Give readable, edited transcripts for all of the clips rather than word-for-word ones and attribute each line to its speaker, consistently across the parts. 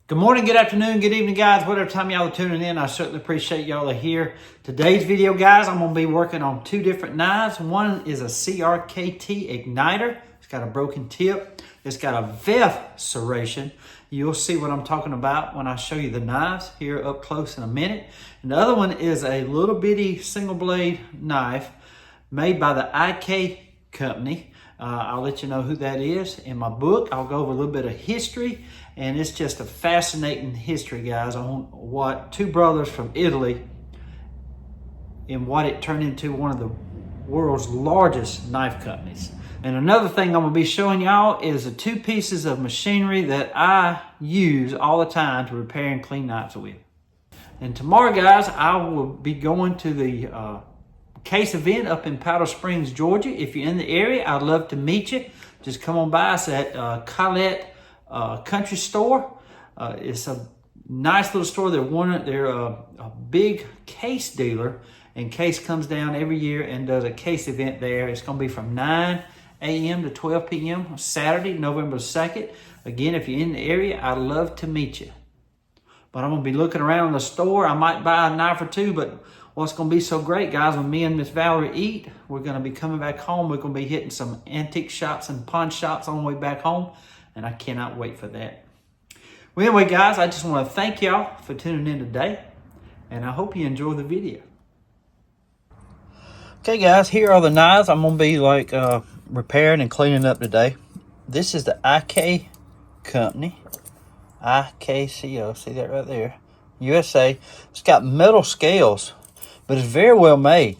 Speaker 1: Good morning, good afternoon, good evening, guys. Whatever time y'all are tuning in, I certainly appreciate y'all are here. Today's video, guys, I'm going to be working on two different knives. One is a CRKT igniter. It's got a broken tip. It's got a VEF serration. You'll see what I'm talking about when I show you the knives here up close in a minute. And the other one is a little bitty single blade knife made by the Econo Company. I'll let you know who that is in my book. I'll go over a little bit of history, and it's just a fascinating history, guys, on what two brothers from Italy and what it turned into one of the world's largest knife companies. And another thing I'm going to be showing y'all is the two pieces of machinery that I use all the time to repair and clean knives with. And tomorrow, guys, I will be going to the case event up in Powder Springs, Georgia. If you're in the area, I'd love to meet you. Just come on by. It's at Colette Country Store. It's a nice little store. They're a big case dealer, and Case comes down every year and does a case event there. It's going to be from 9 a.m. to 12 p.m. Saturday, November 2nd. Again, if you're in the area, I'd love to meet you. But I'm going to be looking around the store. I might buy a knife or two, but what's going to be so great, guys, when me and Miss Valerie eat, we're going to be coming back home. We're going to be hitting some antique shops and pawn shops on the way back home, and I cannot wait for that. Well, anyway, guys, I just want to thank y'all for tuning in today, and I hope you enjoy the video. Okay, guys, here are the knives I'm going to be repairing and cleaning up today. This is the Econo Company. IKCO, see that right there? USA. It's got metal scales, but it's very well made.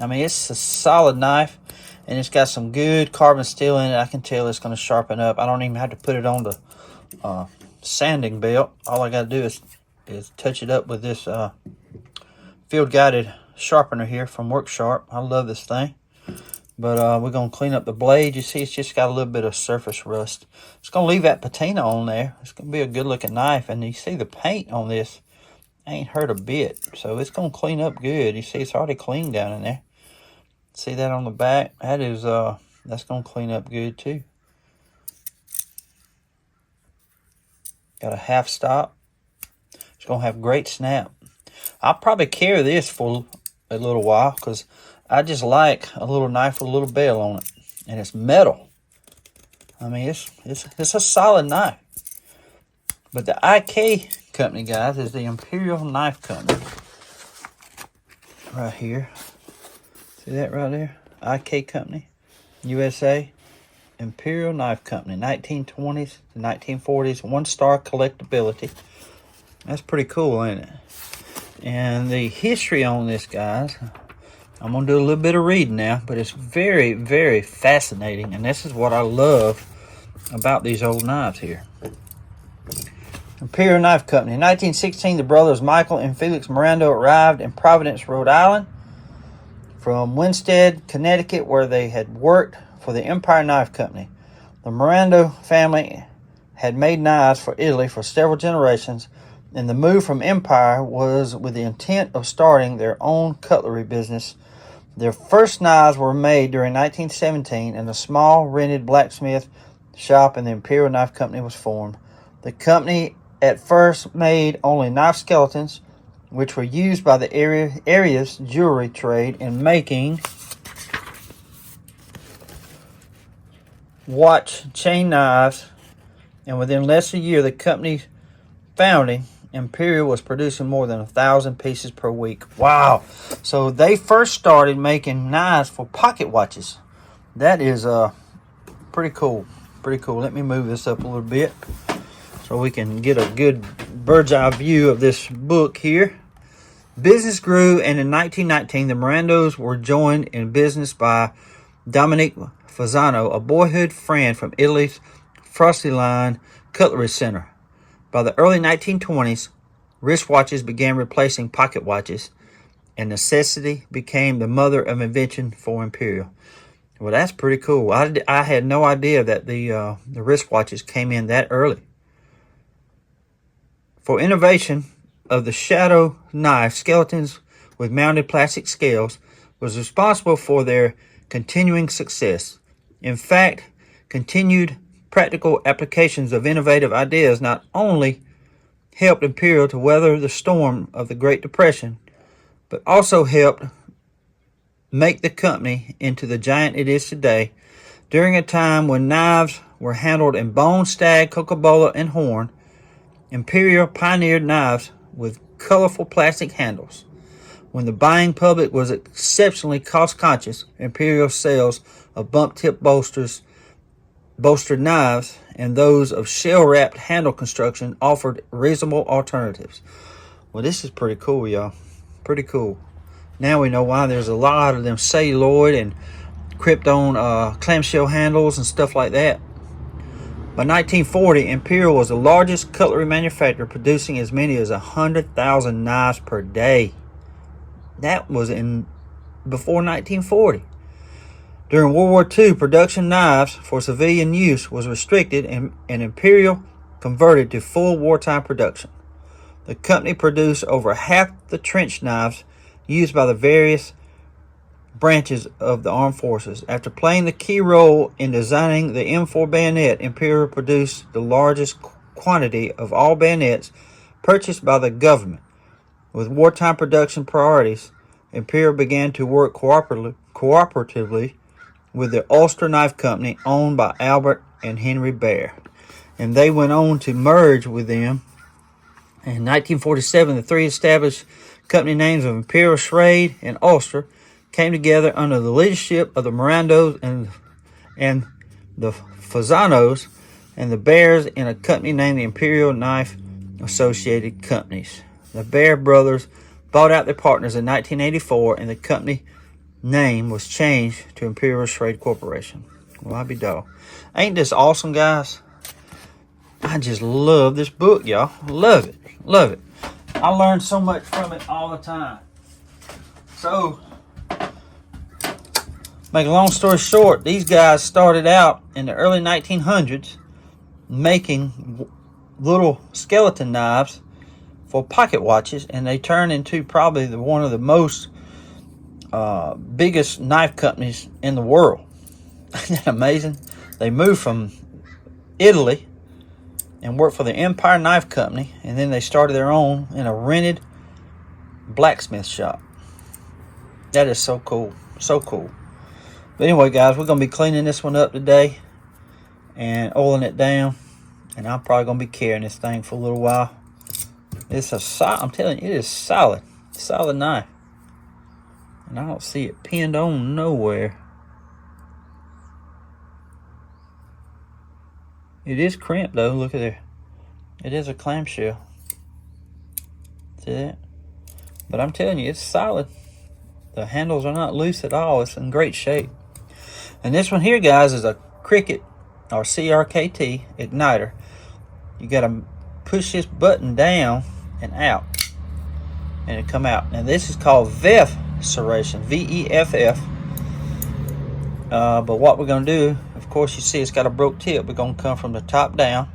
Speaker 1: I mean, it's a solid knife, and it's got some good carbon steel in it. I can tell it's going to sharpen up. I don't even have to put it on the sanding belt. All I got to do is touch it up with this field guided sharpener here from Work Sharp. I love this thing. But we're going to clean up the blade. You see, it's just got a little bit of surface rust. It's going to leave that patina on there. It's going to be a good-looking knife. And you see the paint on this ain't hurt a bit. So it's going to clean up good. You see, it's already clean down in there. See that on the back? That is, that's going to clean up good, too. Got a half stop. It's going to have great snap. I'll probably carry this for a little while because I just like a little knife with a little bell on it, and it's metal. I mean, it's a solid knife. But the Econo Company, guys, is the Imperial Knife Company. Right here. See that right there? Econo Company, USA. Imperial Knife Company, 1920s to 1940s, one-star collectability. That's pretty cool, ain't it? And the history on this, guys, I'm going to do a little bit of reading now, but it's very, very fascinating, and this is what I love about these old knives here. Imperial Knife Company. In 1916, the brothers Michael and Felix Miranda arrived in Providence, Rhode Island from Winsted, Connecticut, where they had worked for the Empire Knife Company. The Miranda family had made knives for Italy for several generations, and the move from Empire was with the intent of starting their own cutlery business. Their first knives were made during 1917, and a small rented blacksmith shop in the Imperial Knife Company was formed. The company at first made only knife skeletons, which were used by the area's jewelry trade in making watch chain knives, and within less than a year, the company's founding, Imperial was producing more than 1,000 pieces per week. Wow. So they first started making knives for pocket watches. That is pretty cool. Pretty cool. Let me move this up a little bit so we can get a good bird's eye view of this book here. Business grew, and in 1919, the Mirandos were joined in business by Dominique Fasano, a boyhood friend from Italy's Frosty Line Cutlery Center. By the early 1920s, wristwatches began replacing pocket watches, and necessity became the mother of invention for Imperial. Well, that's pretty cool. I had no idea that the wristwatches came in that early. For innovation of the shadow knife, skeletons with mounted plastic scales was responsible for their continuing success. In fact, continued practical applications of innovative ideas not only helped Imperial to weather the storm of the Great Depression, but also helped make the company into the giant it is today during a time when knives were handled in bone, stag, cocobolo, and horn. Imperial pioneered knives with colorful plastic handles. When the buying public was exceptionally cost-conscious, Imperial sales of bump-tip bolstered knives and those of shell-wrapped handle construction offered reasonable alternatives. Well, this is pretty cool, y'all. Pretty cool. Now we know why there's a lot of them celluloid and Krypton clamshell handles and stuff like that. By 1940, Imperial was the largest cutlery manufacturer, producing as many as 100,000 knives per day. That was before 1940. During World War II, production knives for civilian use was restricted and Imperial converted to full wartime production. The company produced over half the trench knives used by the various branches of the armed forces. After playing the key role in designing the M4 bayonet, Imperial produced the largest quantity of all bayonets purchased by the government. With wartime production priorities, Imperial began to work cooperatively with the Ulster Knife Company, owned by Albert and Henry Bear, and they went on to merge with them. In 1947, the three established company names of Imperial, Schrade, and Ulster came together under the leadership of the Mirandos and the Fazanos and the Bears in a company named the Imperial Knife Associated Companies. The Bear brothers bought out their partners in 1984, and the company name was changed to Imperial Schrade Corporation. Well, I be dog. Ain't this awesome, guys? I just love this book, y'all. Love it. Love it. I learn so much from it all the time. So, make a long story short, these guys started out in the early 1900s making little skeleton knives for pocket watches, and they turned into probably one of the most biggest knife companies in the world. Isn't that amazing? They moved from Italy and worked for the Empire Knife Company, and then they started their own in a rented blacksmith shop. That is so cool. So cool. But anyway, guys, we're going to be cleaning this one up today and oiling it down, and I'm probably going to be carrying this thing for a little while. It's I'm telling you, it is solid knife, and I don't see it pinned on nowhere. It is crimped though. Look at there. It is a clamshell. See that? But I'm telling you, it's solid. The handles are not loose at all. It's in great shape. And this one here, guys, is a Cricket or CRKT igniter. You got to push this button down and out, and it come out. Now this is called VEF serration, VEFF. But what we're going to do, of course, you see it's got a broke tip. We're going to come from the top down.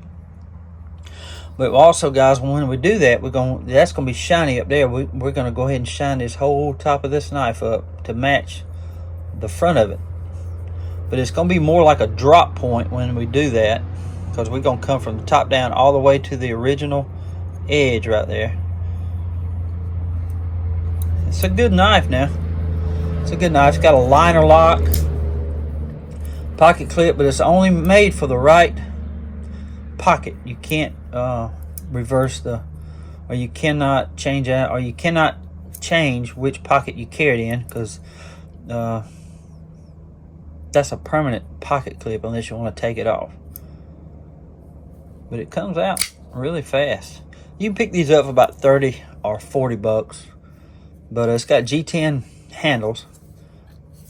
Speaker 1: But also, guys, when we do that, that's going to be shiny up there. We're going to go ahead and shine this whole top of this knife up to match the front of it. But it's going to be more like a drop point when we do that, because we're going to come from the top down all the way to the original edge right there. It's a good knife now. It's a good knife. It's got a liner lock, pocket clip, but it's only made for the right pocket. You can't reverse or you cannot change that, or you cannot change which pocket you carry it in, because that's a permanent pocket clip unless you want to take it off. But it comes out really fast. You can pick these up for about 30 or 40 bucks. But it's got G10 handles.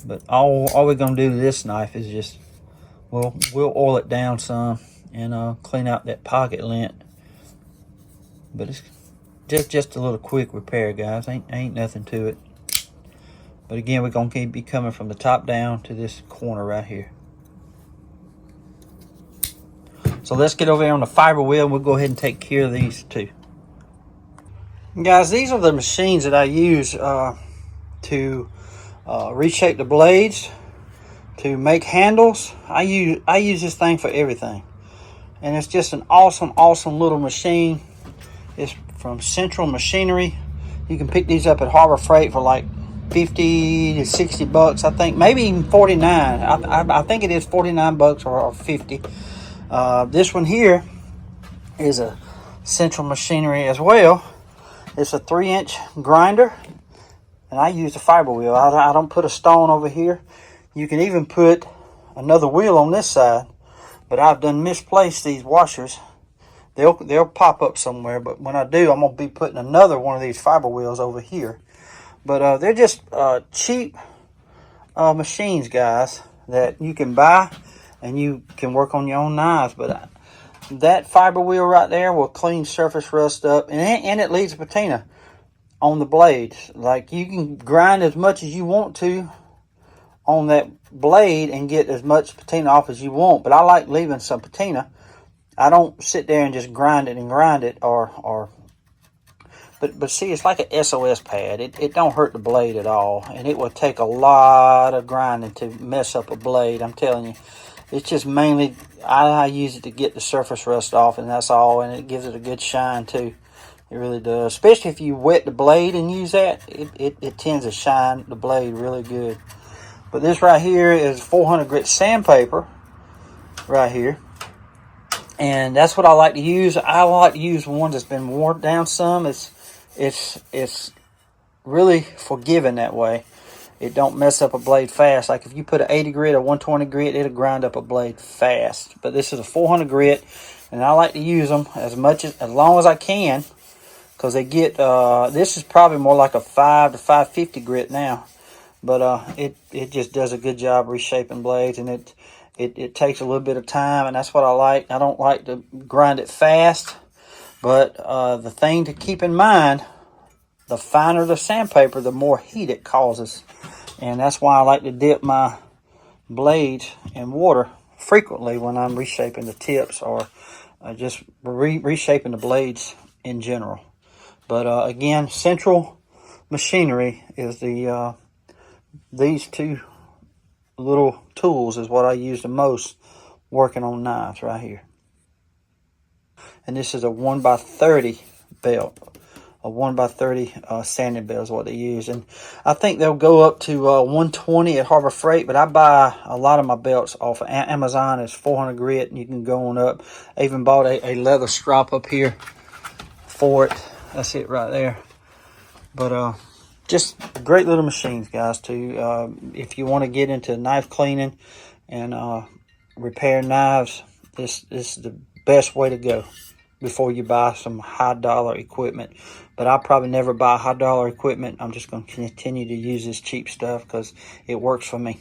Speaker 1: But all we're going to do to this knife is just, we'll oil it down some and clean out that pocket lint. But it's just a little quick repair, guys. Ain't nothing to it. But again, we're going to be coming from the top down to this corner right here. So let's get over here on the fiber wheel, and we'll go ahead and take care of these two. Guys, these are the machines that I use to reshape the blades, to make handles. I use this thing for everything. And it's just an awesome little machine. It's from Central Machinery. You can pick these up at Harbor Freight for like 50 to 60 bucks, I think, maybe even 49. I think it is 49 bucks or 50. This one here is a Central Machinery as well. It's a 3-inch grinder, and I use the fiber wheel. I don't put a stone over here. You can even put another wheel on this side, but I've done misplaced these washers. They'll pop up somewhere, but when I do, I'm gonna be putting another one of these fiber wheels over here. But they're just cheap machines, guys, that you can buy and you can work on your own knives. But that fiber wheel right there will clean surface rust up, and it leaves patina on the blades. Like, you can grind as much as you want to on that blade and get as much patina off as you want, but I like leaving some patina. I don't sit there and just grind it, but see, it's like an SOS pad. It don't hurt the blade at all, and it will take a lot of grinding to mess up a blade. I'm telling you, it's just mainly I use it to get the surface rust off, and that's all. And it gives it a good shine too. It really does, especially if you wet the blade and use that. It tends to shine the blade really good. But this right here is 400 grit sandpaper right here. And that's what I like to use. I like to use one that's been worn down some. It's really forgiving that way. It don't mess up a blade fast. Like if you put an 80 grit or 120 grit, it'll grind up a blade fast. But this is a 400 grit, and I like to use them as long as I can, because they get this is probably more like a 5 to 550 grit now. But it just does a good job reshaping blades, and it takes a little bit of time, and that's what I like. I don't like to grind it fast, but the thing to keep in mind, the finer the sandpaper, the more heat it causes. And that's why I like to dip my blades in water frequently when I'm reshaping the tips, or just reshaping the blades in general. But again, Central Machinery is these two little tools is what I use the most working on knives right here. And this is a 1x30 belt. A 1x30 sanding belt is what they use. And I think they'll go up to 120 at Harbor Freight, but I buy a lot of my belts off of Amazon. It's 400 grit, and you can go on up. I even bought a leather strap up here for it. That's it right there. But just great little machines, guys, too. If you want to get into knife cleaning and repair knives, this is the best way to go before you buy some high dollar equipment. But I'll probably never buy high dollar equipment. I'm just going to continue to use this cheap stuff because it works for me.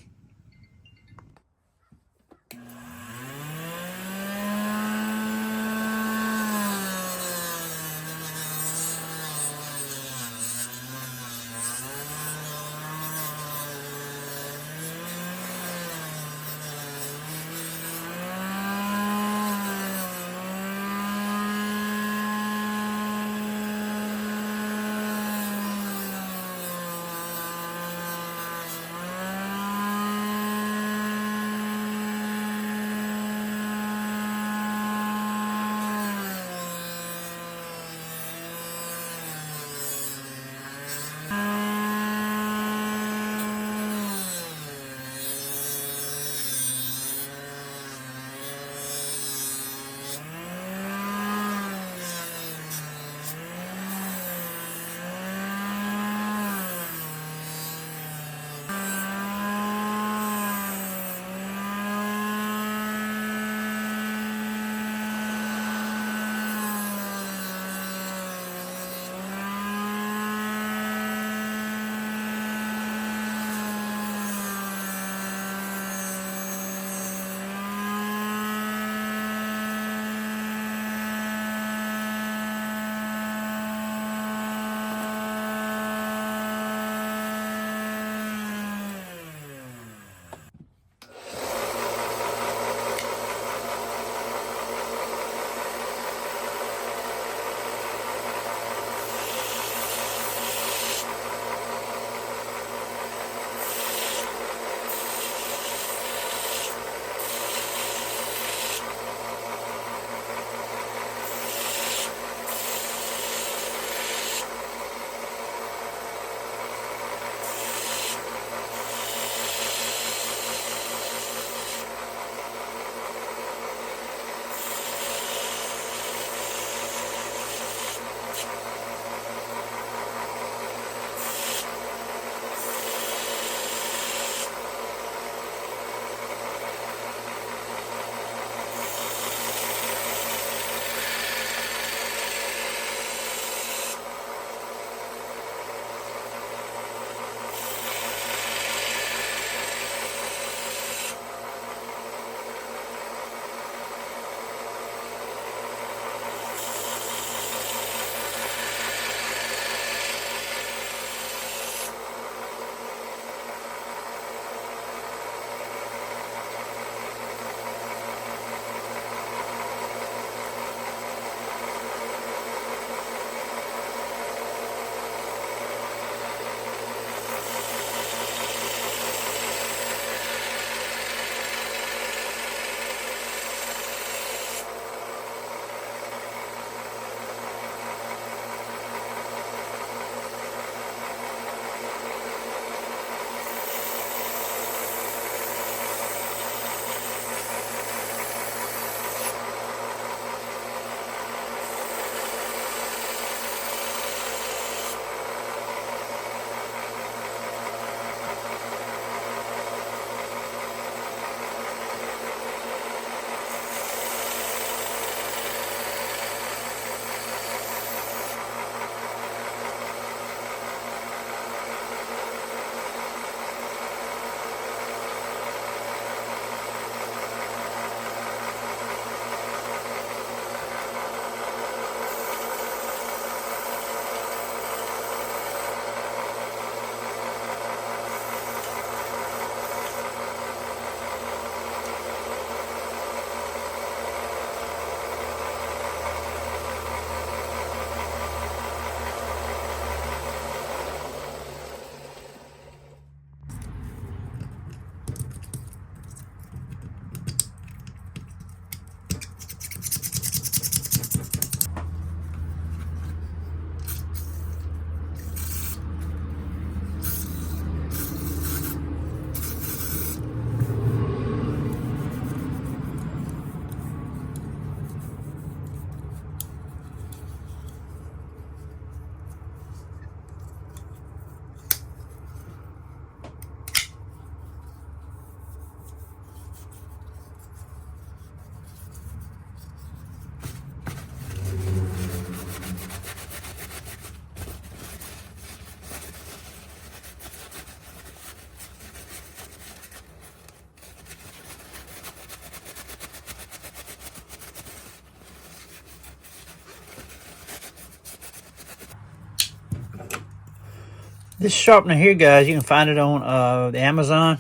Speaker 1: This sharpener here, guys, you can find it on the Amazon.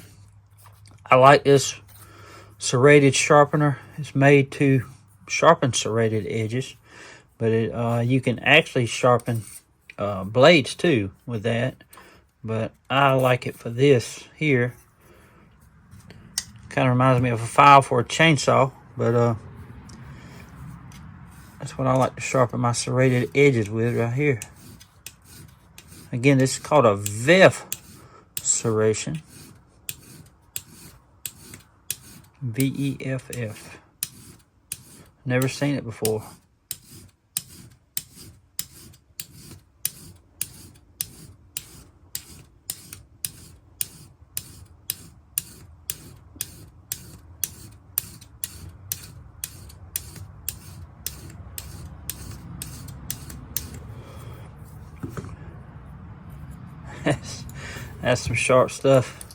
Speaker 1: I like this serrated sharpener. It's made to sharpen serrated edges, but you can actually sharpen blades too with that. But I like it for this here. Kind of reminds me of a file for a chainsaw, but that's what I like to sharpen my serrated edges with right here. Again, this is called a VEF serration. VEFF. Never seen it before. That's some sharp stuff.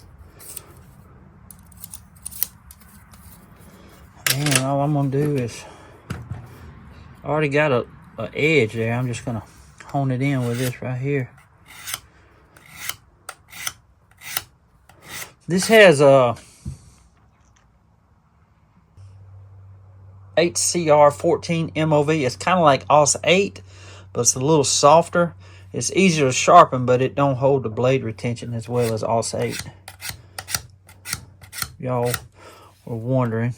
Speaker 1: And all I'm gonna do is, I already got a edge there. I'm just gonna hone it in with this right here. This has a HCR14 MOV. It's kind of like AUS 8, but it's a little softer. It's easier to sharpen, but it don't hold the blade retention as well as AUS 8. Y'all were wondering.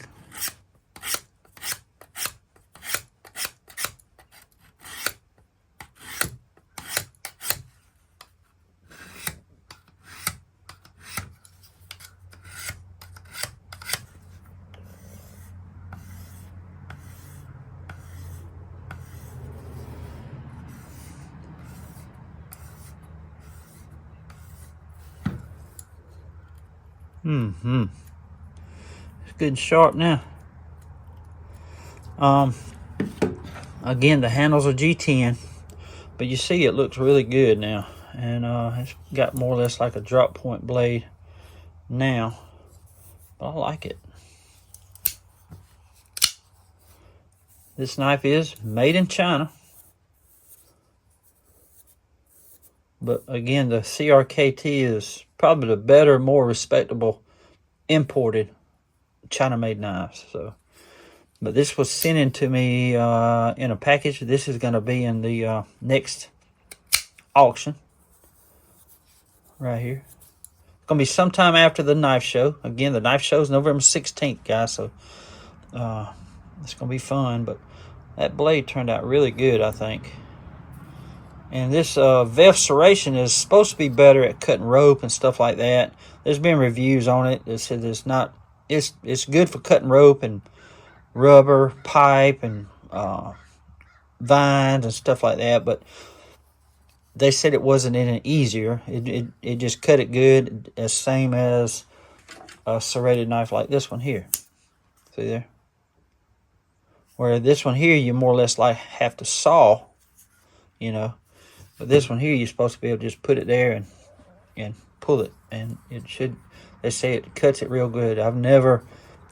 Speaker 1: It's good and sharp now. Again, the handles are G10, but you see it looks really good now, and it's got more or less like a drop point blade now, but I like it. This knife is made in China, but again, the CRKT is probably the better, more respectable imported China-made knives. So, but this was sent in to me in a package. This is going to be in the next auction right here. It's going to be sometime after the knife show. Again, the knife show is November 16th, guys. So it's going to be fun. But that blade turned out really good, I think. And this VEF serration is supposed to be better at cutting rope and stuff like that. There's been reviews on it that said it's good for cutting rope and rubber, pipe, and vines and stuff like that. But they said it wasn't any easier. It just cut it good, as same as a serrated knife like this one here. See there? Where this one here, you more or less like have to saw, you know. But this one here, you're supposed to be able to just put it there and pull it. And it should, they say it cuts it real good. I've never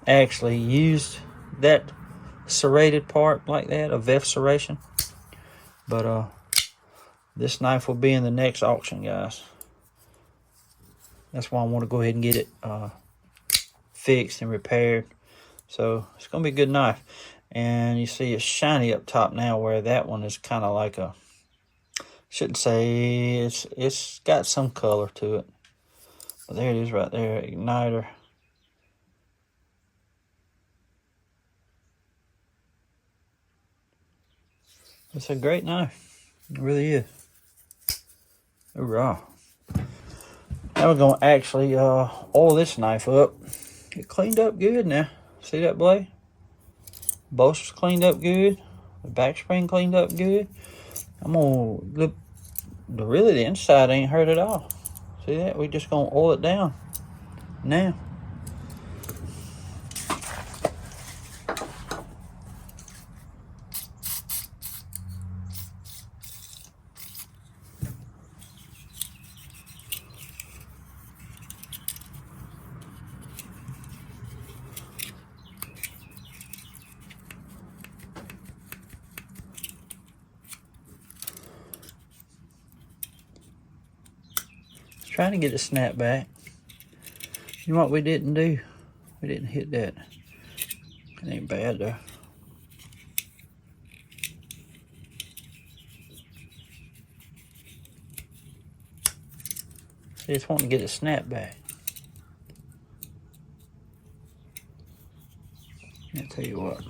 Speaker 1: actually used that serrated part like that, a VEF serration. But this knife will be in the next auction, guys. That's why I want to go ahead and get it fixed and repaired. So it's going to be a good knife. And you see it's shiny up top now, where that one is kind of like a, shouldn't say, it's got some color to it. But there it is right there, igniter. It's a great knife. It really is. Hoorah. Now we're going to actually oil this knife up. It cleaned up good now. See that blade? Bolster's cleaned up good. The back spring cleaned up good. I'm going to look, really the inside ain't hurt at all. See that? We're just going to oil it down now. Trying to get it snapped back. You know what we didn't do? We didn't hit that. It ain't bad though. See, it's wanting to get it snapped back. I'll tell you what.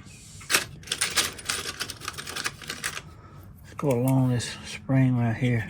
Speaker 1: Let's go along this spring right here.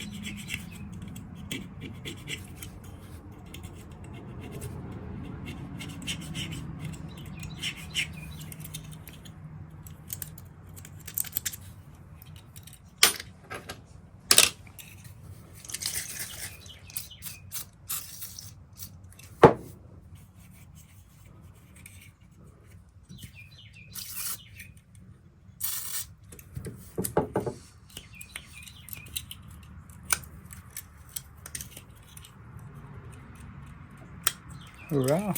Speaker 1: Hurrah.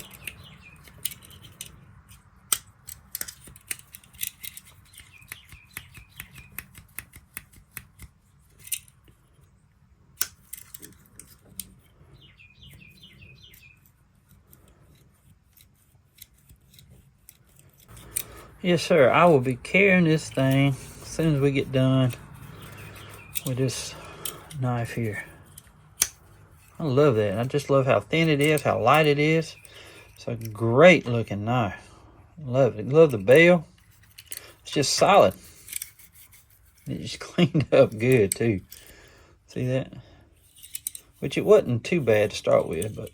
Speaker 1: Yes, sir. I will be carrying this thing as soon as we get done with this knife here. I love that. I just love how thin it is, how light it is. It's a great looking knife. Love it. Love the bell. It's just solid. It just cleaned up good too. See that? Which it wasn't too bad to start with, but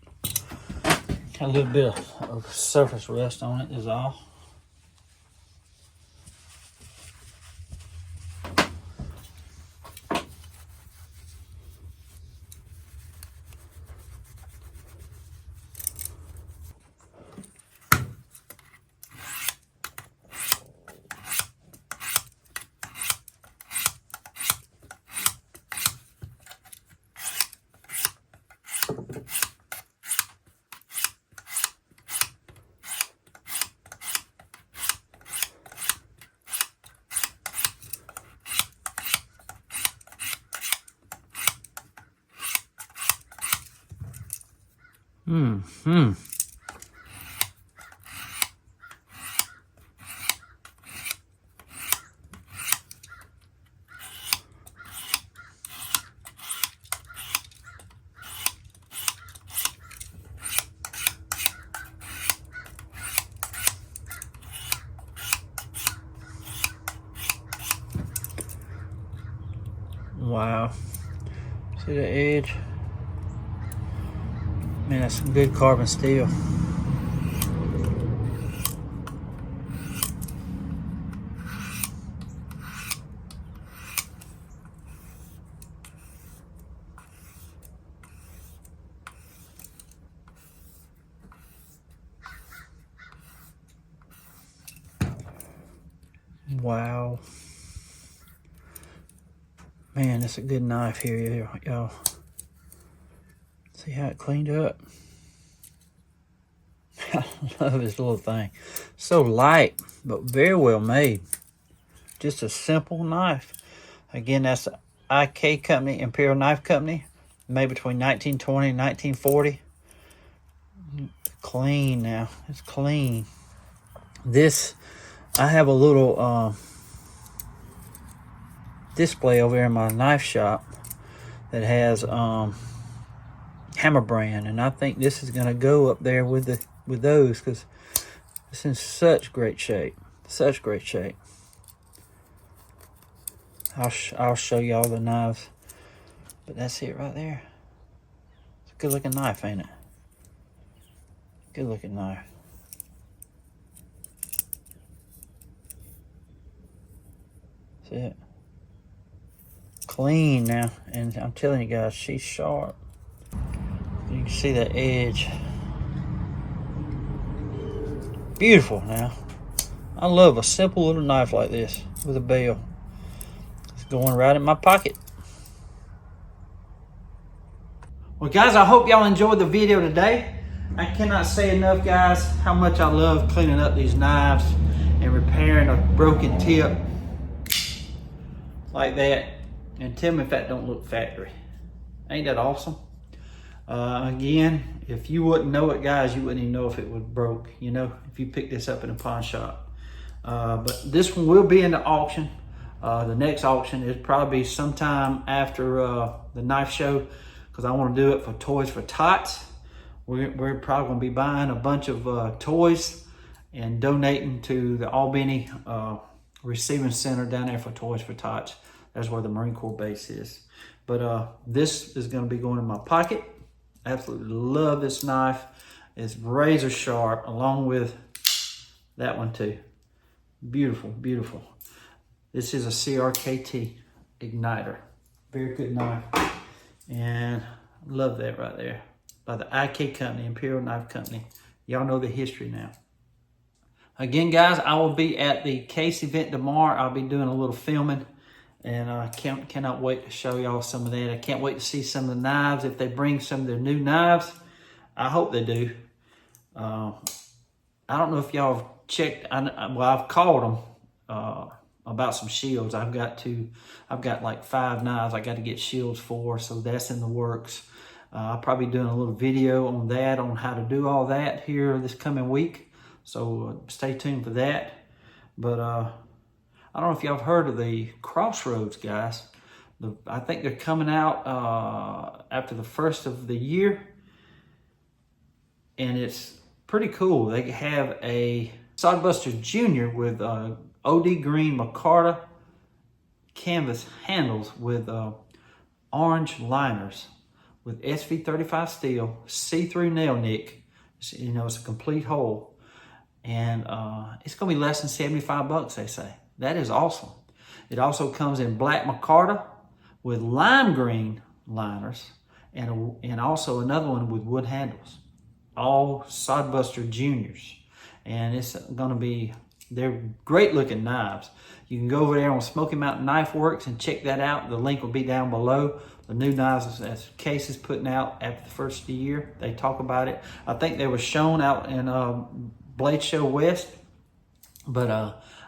Speaker 1: got a little bit of surface rust on it is all. Wow. See the edge? Man, that's some good carbon steel. Wow. Man, that's a good knife here, y'all. See how it cleaned up? I love this little thing. So light, but very well made. Just a simple knife. Again, that's the IK Company, Imperial Knife Company. Made between 1920 and 1940. Clean now. It's clean. This, I have a little display over here in my knife shop that has hammer brand, and I think this is going to go up there with those because it's in such great shape. Such great shape. I'll show you all the knives, but that's it right there. It's a good looking knife, ain't it? Good looking knife. That's it. Clean now, and I'm telling you guys, she's sharp. You can see that edge. Beautiful now. I love a simple little knife like this with a bell. It's going right in my pocket. Well guys, I hope y'all enjoyed the video today. I cannot say enough, guys, how much I love cleaning up these knives and repairing a broken tip like that. And tell me if that don't look factory. Ain't that awesome? Again, if you wouldn't know it, guys, you wouldn't even know if it was broke, you know, if you picked this up in a pawn shop. But this one will be in the auction. The next auction is probably sometime after the knife show, because I want to do it for Toys for Tots. We're probably going to be buying a bunch of toys and donating to the Albany Receiving Center down there for Toys for Tots. That's where the Marine Corps base is. But this is going to be going in my pocket. Absolutely love this knife. It's razor sharp, along with that one too. Beautiful, beautiful. This is a CRKT igniter. Very good knife. And love that right there. By the IK Company, Imperial Knife Company. Y'all know the history now. Again, guys, I will be at the Case event tomorrow. I'll be doing a little filming. And I cannot wait to show y'all some of that. I can't wait to see some of the knives. If they bring some of their new knives, I hope they do. I don't know if y'all have checked. Well, I've called them about some shields. I've got like 5 knives I got to get shields for, so that's in the works. I'll probably be doing a little video on that, on how to do all that here this coming week. So stay tuned for that. But I don't know if y'all have heard of the Crossroads, guys. I think they're coming out after the first of the year. And it's pretty cool. They have a Sodbuster Junior with OD green micarta canvas handles with orange liners with SV35 steel, see-through nail nick. You know, it's a complete hole. And it's going to be less than 75 bucks, they say. That is awesome. It also comes in black micarta with lime green liners and also another one with wood handles. All Sodbuster Juniors. And it's going to be, they're great looking knives. You can go over there on Smoky Mountain Knife Works and check that out. The link will be down below. The new knives that Case is putting out after the first of the year. They talk about it. I think they were shown out in Blade Show West. But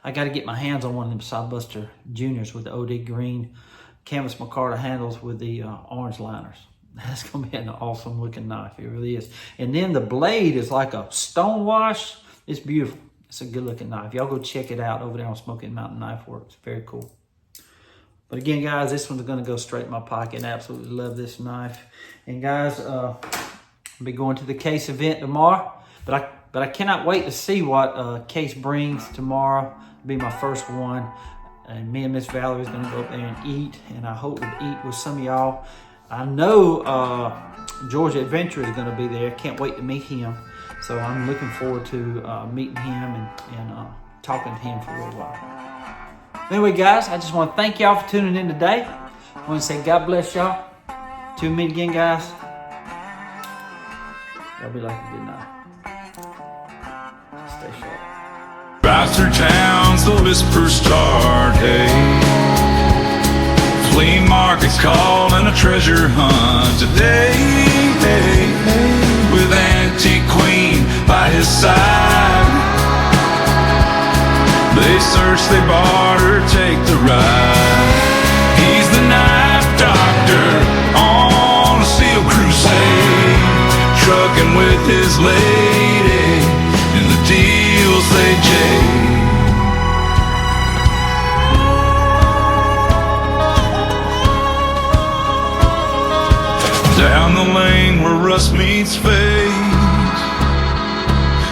Speaker 1: I got to get my hands on one of them Sodbuster Juniors with the OD green canvas micarta handles with the orange liners. That's going to be an awesome looking knife. It really is. And then the blade is like a stone wash. It's beautiful. It's a good looking knife. Y'all go check it out over there on Smoky Mountain Knife Works. Very cool. But again, guys, this one's going to go straight in my pocket. I absolutely love this knife. And guys, I'll be going to the Case event tomorrow. But I cannot wait to see what Case brings tomorrow. It'll be my first one. And me and Miss Valerie is going to go up there and eat. And I hope to eat with some of y'all. I know Georgia Adventure is going to be there. Can't wait to meet him. So I'm looking forward to meeting him and talking to him for a little while. Anyway, guys, I just want to thank y'all for tuning in today. I want to say God bless y'all. Till we meet again, guys. Y'all be like a good night. Stay sharp.
Speaker 2: Drive through towns, the whispers start, hey. Flea markets calling a treasure hunt today, hey, hey. With Antique Queen by his side. They search, they barter, take the ride. He's the knife doctor on a steel crusade, trucking with his lady in the deals they jade. Down the lane where rust meets fate,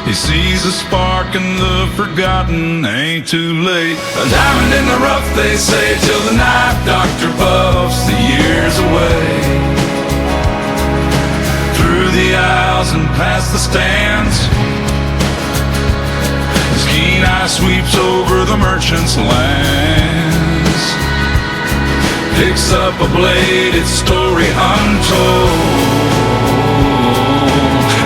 Speaker 2: he sees a spark and the forgotten ain't too late. A diamond in the rough, they say, till the knife doctor puffs the years away. Through the aisles and past the stands, his keen eye sweeps over the merchant's lands. Picks up a blade, its story untold.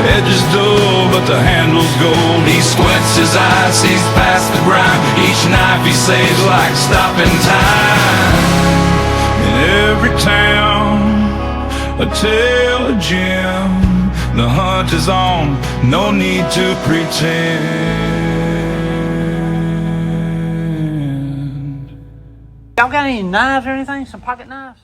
Speaker 2: Edges dull, but the handle's gold. He squints his eyes, sees past the grime. Each knife he saves like stopping time. In every town, a tale of Jim. The hunt is on, no need to pretend.
Speaker 1: Y'all got any knives or anything? Some pocket knives?